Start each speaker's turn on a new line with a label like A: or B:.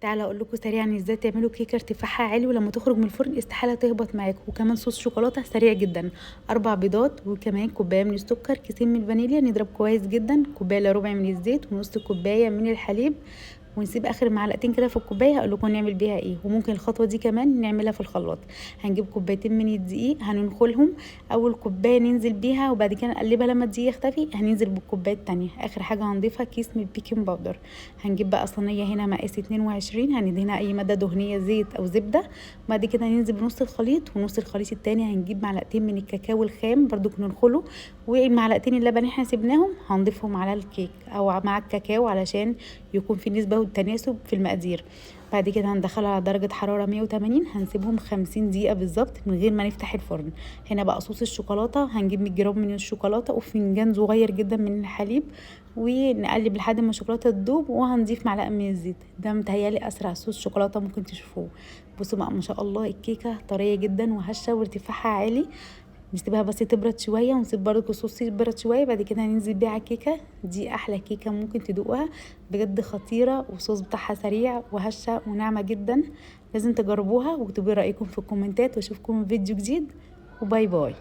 A: تعالى اقول لكم سريعا ازاي تعملوا كيكه ارتفاعها عالي ولما تخرج من الفرن استحاله تهبط معاكم، وكمان صوص شوكولاته سريع جدا. 4 بيضات وكمان كوبايه من السكر، كيسين من الفانيليا نضرب كويس جدا، كوبايه الا ربع من الزيت ونص كوبايه من الحليب، ونسيب اخر معلقتين كده في الكوبايه. هقول لكم نعمل بيها ايه، وممكن الخطوه دي كمان نعملها في الخلاط. هنجيب كوبايتين من الدقيق هننخلهم، اول كوبايه ننزل بيها وبعد كده نقلبها لما الدقيق يختفي، هننزل بالكوبايه التانية. اخر حاجه هنضيفها كيس من البيكنج باودر. هنجيب بقى صينيه هنا مقاس 22 هندهنها اي ماده دهنيه زيت او زبده، وبعد كده هننزل بنص الخليط، ونص الخليط التاني هنجيب معلقتين من الكاكاو الخام برضو ننخله، والمعلقتين اللبن احنا سيبناهم هنضيفهم على الكيك او مع الكاكاو علشان يكون في نسبه والتناسب في المقادير. بعد كده هندخلها على درجه حراره 180، هنسيبهم 50 دقيقه بالظبط من غير ما نفتح الفرن. هنا بقى صوص الشوكولاته، هنجيب 100 جرام من الشوكولاته وفنجان صغير جدا من الحليب، ونقلب لحد ما الشوكولاته تدوب، وهنضيف معلقه من الزيت. ده متهيالي اسرع صوص شوكولاته ممكن تشوفوه. بصوا بقى ما شاء الله الكيكه طريه جدا وهشه وارتفاعها عالي. نسيبها بس تبرد شويه، ونسيب برضه الصوص يبرد شويه، بعد كده هننزل بيه على الكيكه. دي احلى كيكه ممكن تدوقوها، بجد خطيره، والصوص بتاعها سريع وهشه وناعمه جدا. لازم تجربوها واكتبوا رايكم في الكومنتات، واشوفكم في فيديو جديد، وباي باي.